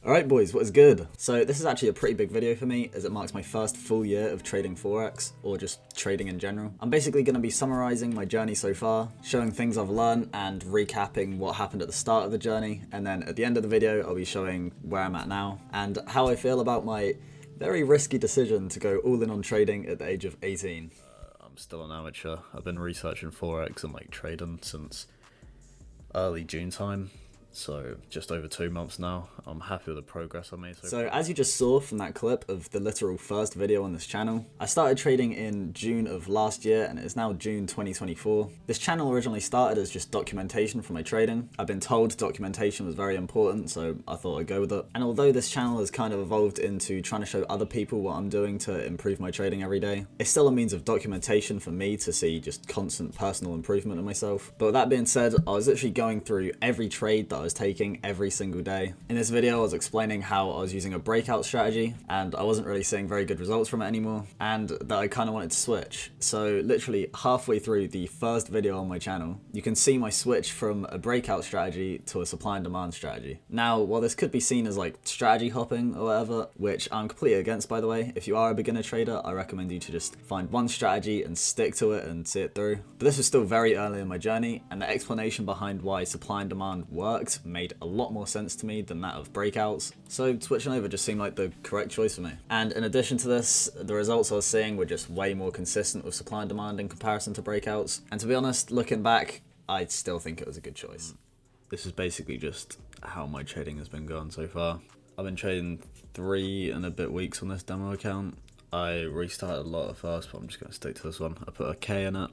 Alright boys, what is good? So this is actually a pretty big video for me as it marks my first full year of trading Forex, or just trading in general. I'm basically going to be summarizing my journey so far, showing things I've learned and recapping what happened at the start of the journey, and then at the end of the video I'll be showing where I'm at now and how I feel about my very risky decision to go all in on trading at the age of 18. I'm still an amateur. I've been researching Forex and trading since early June time. So just over 2 months now. I'm happy with the progress I made So as you just saw from that clip of the literal first video on this channel, I started trading in June of last year and it is now June 2024. This channel originally started as just documentation for my trading. I've been told documentation was very important, so I thought I'd go with it. And although this channel has kind of evolved into trying to show other people what I'm doing to improve my trading every day, it's still a means of documentation for me to see just constant personal improvement in myself. But with that being said, I was literally going through every trade that I was taking every single day. In this video, I was explaining how I was using a breakout strategy and I wasn't really seeing very good results from it anymore and that I kind of wanted to switch. So literally halfway through the first video on my channel, you can see my switch from a breakout strategy to a supply and demand strategy. Now, while this could be seen as like strategy hopping or whatever, which I'm completely against by the way, if you are a beginner trader, I recommend you to just find one strategy and stick to it and see it through. But this was still very early in my journey and the explanation behind why supply and demand worked made a lot more sense to me than that of breakouts, so switching over just seemed like the correct choice for me. And in addition to this, the results I was seeing were just way more consistent with supply and demand in comparison to breakouts, and to be honest, looking back, I still think it was a good choice. This is basically just how my trading has been going so far. I've been trading 3 and a bit weeks on this demo account. I restarted a lot at first, but I'm just going to stick to this one. I put a K in it,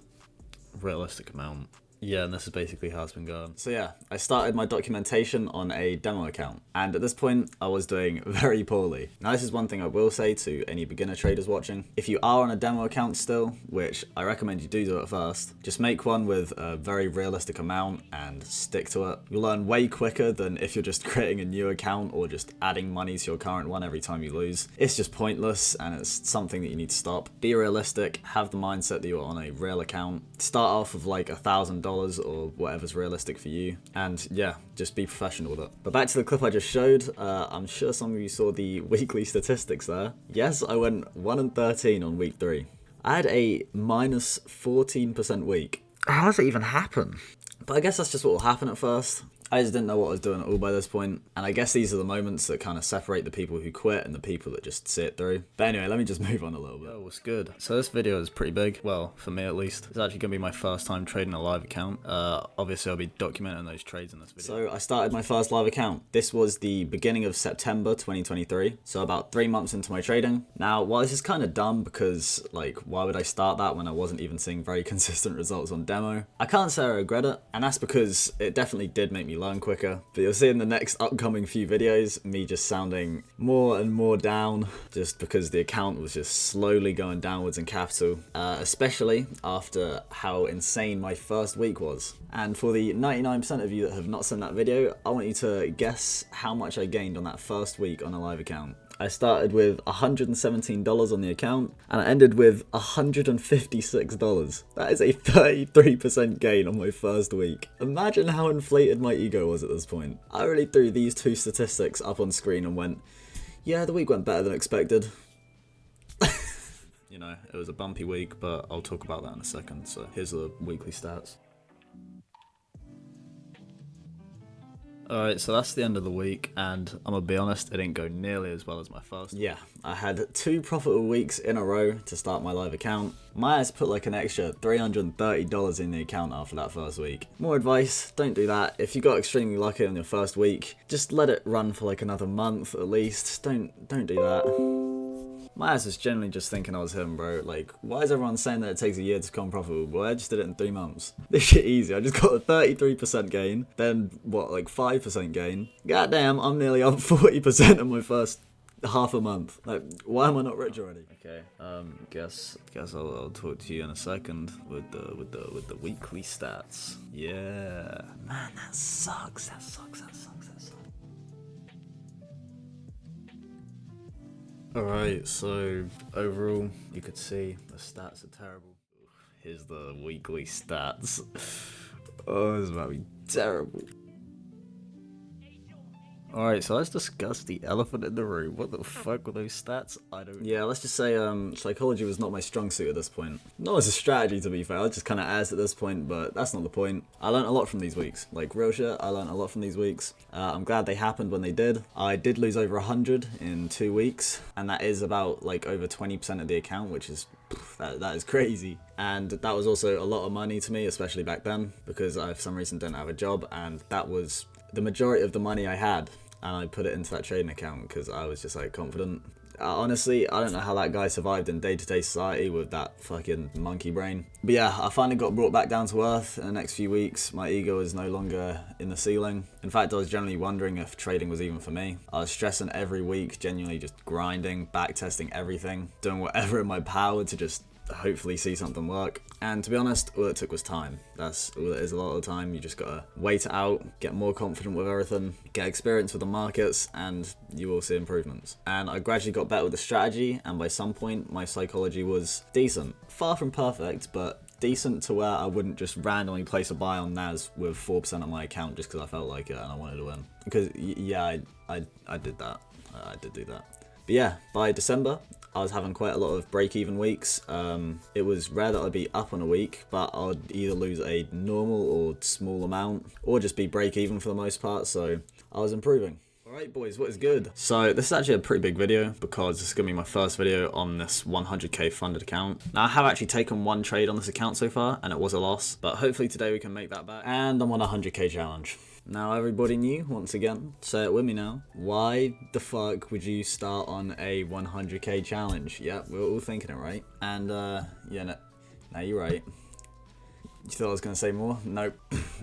realistic amount. Yeah, and this is basically how it's been going. So yeah, I started my documentation on a demo account, and at this point, I was doing very poorly. Now this is one thing I will say to any beginner traders watching. If you are on a demo account still, which I recommend you do it first, just make one with a very realistic amount and stick to it. You'll learn way quicker than if you're just creating a new account or just adding money to your current one every time you lose. It's just pointless and it's something that you need to stop. Be realistic, have the mindset that you're on a real account. Start off with like $1,000 or whatever's realistic for you, and yeah, just be professional with it. But back to the clip I just showed, I'm sure some of you saw the weekly statistics there. Yes, I went 1 and 13 on week 3. I had a minus 14% week. How does it even happen? But I guess that's just what will happen at first. I just didn't know what I was doing at all by this point, and I guess these are the moments that kind of separate the people who quit and the people that just see it through. But anyway, let me just move on a little bit. Yo, what's good? So this video is pretty big, well, for me at least. It's actually going to be my first time trading a live account. Obviously I'll be documenting those trades in this video. So I started my first live account. This was the beginning of September 2023, so about 3 months into my trading. Now, while this is kind of dumb because, like, why would I start that when I wasn't even seeing very consistent results on demo? I can't say I regret it, and that's because it definitely did make me learn quicker. But you'll see in the next upcoming few videos me just sounding more and more down just because the account was just slowly going downwards in capital, especially after how insane my first week was. And for the 99% of you that have not seen that video, I want you to guess how much I gained on that first week on a live account. I started with $117 on the account and I ended with $156. That is a 33% gain on my first week. Imagine how inflated my ego was at this point. I really threw these two statistics up on screen and went, yeah, the week went better than expected. You know, it was a bumpy week, but I'll talk about that in a second. So here's the weekly stats. Alright, so that's the end of the week, and I'm gonna be honest, it didn't go nearly as well as my first. Yeah, I had 2 profitable weeks in a row to start my live account. My ass put like an extra $330 in the account after that first week. More advice, don't do that. If you got extremely lucky on your first week, just let it run for like another month at least. Don't do that. My ass was generally just thinking I was him, bro. Like, why is everyone saying that it takes a year to become profitable? Well, I just did it in 3 months. This shit easy. I just got a 33% gain, then what, like 5% gain? Goddamn, I'm nearly up 40% in my first half a month. Like, why am I not rich already? Okay, guess I'll talk to you in a second with the weekly stats. Yeah. Man, that sucks. That sucks. Alright, so overall, you could see the stats are terrible. Here's the weekly stats. Oh, this is about to be terrible. Alright, so let's discuss the elephant in the room. What the fuck were those stats? I don't Yeah, let's just say psychology was not my strong suit at this point. Not as a strategy, to be fair. I just kind of asked at this point, but that's not the point. I learned a lot from these weeks. Like, real shit, I learned a lot from these weeks. I'm glad they happened when they did. I did lose over 100 in 2 weeks, and that is about, like, over 20% of the account, which is... That is crazy. And that was also a lot of money to me, especially back then, because I, for some reason, didn't have a job, and that was the majority of the money I had. And I put it into that trading account because I was just like confident. Honestly, I don't know how that guy survived in day-to-day society with that fucking monkey brain. But yeah, I finally got brought back down to earth in the next few weeks. My ego is no longer in the ceiling. In fact, I was generally wondering if trading was even for me. I was stressing every week, genuinely just grinding, backtesting everything, doing whatever in my power to just hopefully see something work. And to be honest, all it took was time. That's all it is a lot of the time. You just gotta wait it out, get more confident with everything, get experience with the markets, and you will see improvements. And I gradually got better with the strategy, and by some point my psychology was decent. Far from perfect, but decent to where I wouldn't just randomly place a buy on NAS with 4% on my account just because I felt like it and I wanted to win. Because yeah, I did that. I did do that. But yeah, by December, I was having quite a lot of break-even weeks. It was rare that I'd be up on a week, but I'd either lose a normal or small amount, or just be break-even for the most part, so I was improving. Alright boys, what is good? So this is actually a pretty big video because this is going to be my first video on this 100k funded account. Now I have actually taken one trade on this account so far, and it was a loss, but hopefully today we can make that back. And I'm on a 100k challenge. Now everybody new, once again, say it with me now. Why the fuck would you start on a 100k challenge? Yeah, we're all thinking it, right? And yeah, no, you're right. You thought I was going to say more? Nope.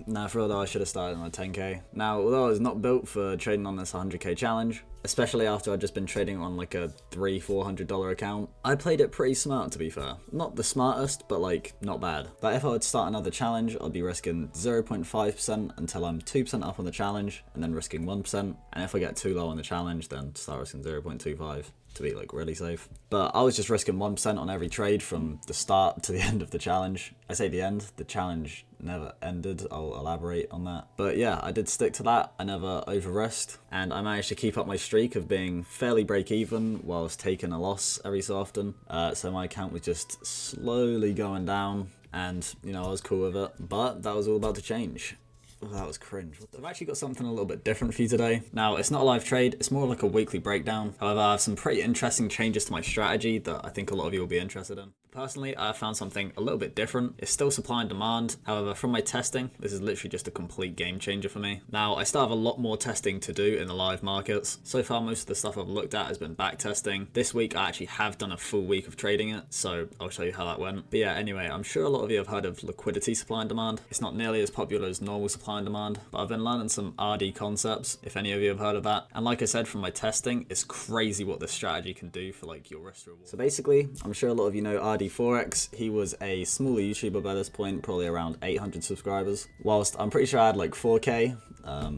Nah, for real though, I should have started on a 10k. Now, although I was not built for trading on this 100k challenge, especially after I'd just been trading on like a $300-400 account, I played it pretty smart, to be fair. Not the smartest, but like, not bad. But if I would start another challenge, I'd be risking 0.5% until I'm 2% up on the challenge, and then risking 1%. And if I get too low on the challenge, then start risking 0.25. to be like really safe. But I was just risking 1% on every trade from the start to the end of the challenge. I say the end, the challenge never ended. I'll elaborate on that. But yeah, I did stick to that. I never over risked, and I managed to keep up my streak of being fairly break even whilst taking a loss every so often. So my account was just slowly going down, and you know, I was cool with it. But that was all about to change. Oh, that was cringe. I've actually got something a little bit different for you today. Now, it's not a live trade, it's more like a weekly breakdown. However, I have some pretty interesting changes to my strategy that I think a lot of you will be interested in. Personally, I found something a little bit different. It's still supply and demand. However, from my testing, this is literally just a complete game changer for me. Now, I still have a lot more testing to do in the live markets. So far, most of the stuff I've looked at has been back testing. This week, I actually have done a full week of trading it, so I'll show you how that went. But yeah, anyway, I'm sure a lot of you have heard of liquidity supply and demand. It's not nearly as popular as normal supply and demand, but I've been learning some RD concepts, if any of you have heard of that. And like I said, from my testing, it's crazy what this strategy can do for like your risk reward. So basically, I'm sure a lot of you know RD Forex. He was a smaller YouTuber by this point, probably around 800 subscribers, whilst I'm pretty sure I had like 4k,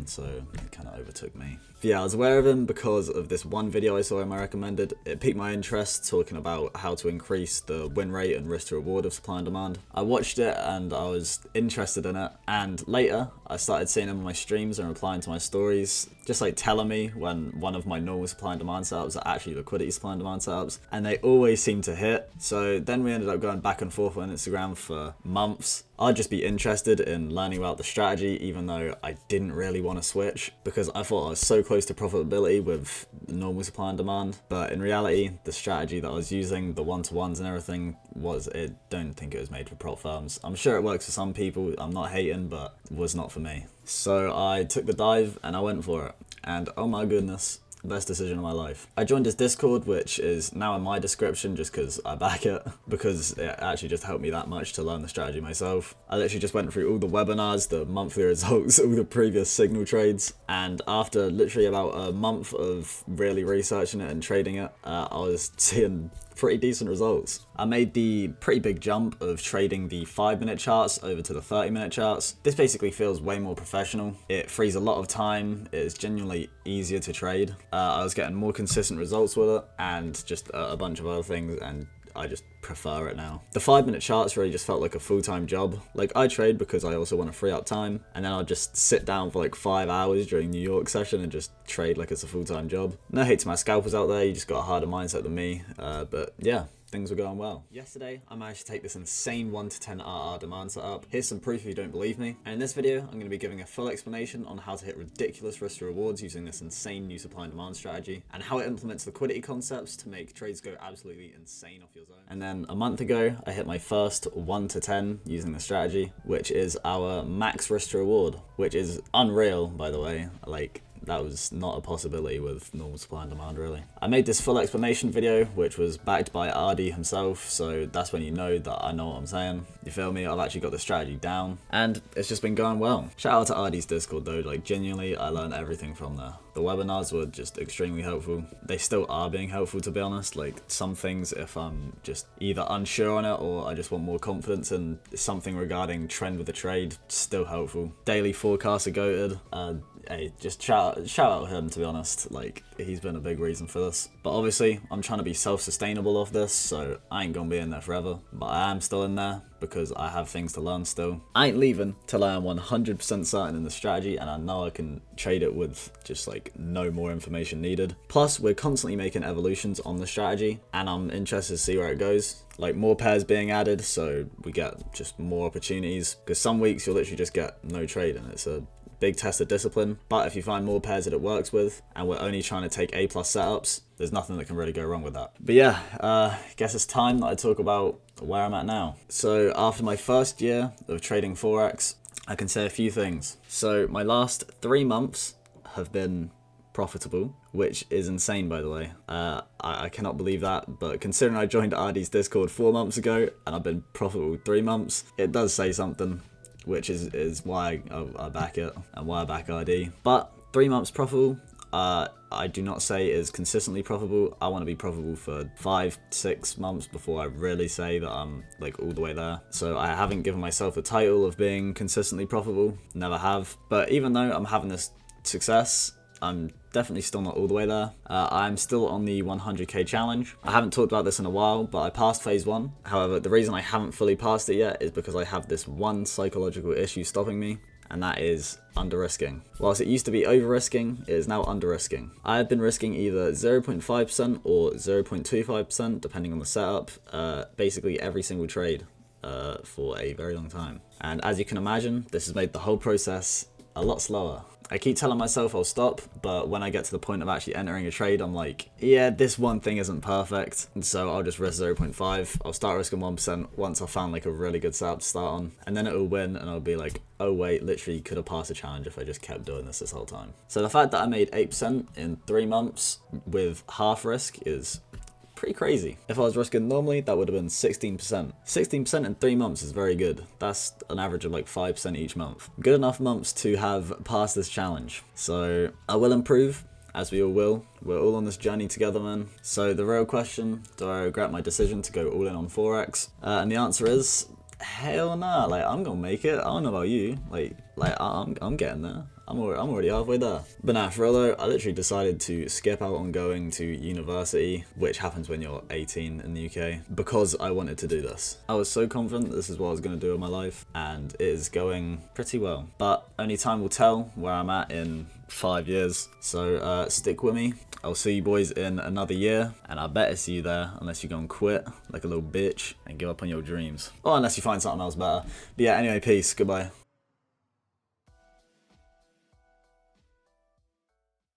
so it kind of overtook me. But yeah, I was aware of him because of this one video I saw him I recommended. It piqued my interest, talking about how to increase the win rate and risk to reward of supply and demand. I watched it and I was interested in it, and later I started seeing him on my streams and replying to my stories, just like telling me when one of my normal supply and demand setups are actually liquidity supply and demand setups, and they always seem to hit. So then we ended up going back and forth on Instagram for months. I'd just be interested in learning about the strategy, even though I didn't really want to switch, because I thought I was so close to profitability with the normal supply and demand. But in reality, the strategy that I was using, the one-to-ones and everything, don't think it was made for prop firms. I'm sure it works for some people, I'm not hating, but it was not for me. So I took the dive and I went for it. And oh my goodness, best decision of my life. I joined his Discord, which is now in my description just because I back it, because it actually just helped me that much to learn the strategy myself. I literally just went through all the webinars, the monthly results, all the previous signal trades, and after literally about a month of really researching it and trading it, I was seeing pretty decent results. I made the pretty big jump of trading the 5-minute charts over to the 30-minute charts. This basically feels way more professional. It frees a lot of time. It is genuinely easier to trade. I was getting more consistent results with it, and just a bunch of other things, and I just prefer it now. The 5-minute charts really just felt like a full-time job. Like, I trade because I also want to free up time, and then I'll just sit down for like 5 hours during New York session and just trade like it's a full-time job. No hate to my scalpers out there, you just got a harder mindset than me, but yeah. Things were going well. Yesterday, I managed to take this insane 1 to 10 RR demand setup. Here's some proof if you don't believe me. And in this video, I'm going to be giving a full explanation on how to hit ridiculous risk to rewards using this insane new supply and demand strategy, and how it implements liquidity concepts to make trades go absolutely insane off your zone. And then a month ago, I hit my first 1 to 10 using the strategy, which is our max risk to reward, which is unreal, by the way. Like, that was not a possibility with normal supply and demand, really. I made this full explanation video, which was backed by RD himself, so that's when you know that I know what I'm saying. You feel me? I've actually got the strategy down, and it's just been going well. Shout out to RD's Discord though, like genuinely, I learned everything from there. The webinars were just extremely helpful. They still are being helpful, to be honest. Like, some things, if I'm just either unsure on it or I just want more confidence in something regarding trend with the trade, still helpful. Daily forecasts are goated. Hey, just shout out him, to be honest. Like, he's been a big reason for this. But obviously, I'm trying to be self-sustainable off this, so I ain't gonna be in there forever. But I am still in there because I have things to learn still. I ain't leaving till I am 100% certain in the strategy, and I know I can trade it with just like no more information needed. Plus, we're constantly making evolutions on the strategy, and I'm interested to see where it goes. Like, more pairs being added, so we get just more opportunities. Because some weeks you'll literally just get no trade, and it's a big test of discipline. But if you find more pairs that it works with, and we're only trying to take A+ setups, there's nothing that can really go wrong with that. But yeah, guess it's time that I talk about where I'm at now. So after my first year of trading Forex, I can say a few things. So my last 3 months have been profitable, which is insane, by the way. I cannot believe that, but considering I joined RD's Discord 4 months ago and I've been profitable 3 months, it does say something, which is why I back it and why I back RD. But 3 months profitable, I do not say is consistently profitable. I want to be profitable for 5-6 months before I really say that I'm like all the way there. So I haven't given myself the title of being consistently profitable, never have. But even though I'm having this success, I'm definitely still not all the way there. I'm still on the 100k challenge. I haven't talked about this in a while, but I passed phase 1. However, the reason I haven't fully passed it yet is because I have this one psychological issue stopping me, and that is under-risking. Whilst it used to be over-risking, it is now under-risking. I have been risking either 0.5% or 0.25%, depending on the setup, basically every single trade for a very long time. And as you can imagine, this has made the whole process a lot slower. I keep telling myself I'll stop, but when I get to the point of actually entering a trade, I'm like, yeah, this one thing isn't perfect, and so I'll just risk 0.5. I'll start risking 1% once I've found like a really good setup to start on, and then it'll win, and I'll be like, oh wait, literally could have passed a challenge if I just kept doing this whole time. So the fact that I made 8% in 3 months with half risk is pretty crazy. If I was risking normally, that would have been 16%. 16% in 3 months is very good. That's an average of like 5% each month. Good enough months to have passed this challenge. So I will improve, as we all will. We're all on this journey together, man. So the real question, do I regret my decision to go all in on Forex? And the answer is, hell nah. Like, I'm gonna make it. I don't know about you. Like I'm getting there. I'm already halfway there. But nah, for real though, I literally decided to skip out on going to university, which happens when you're 18 in the UK, because I wanted to do this. I was so confident this is what I was going to do in my life, and it is going pretty well. But only time will tell where I'm at in 5 years. So stick with me. I'll see you boys in another year, and I better see you there unless you go and quit like a little bitch and give up on your dreams. Or unless you find something else better. But yeah, anyway, peace. Goodbye.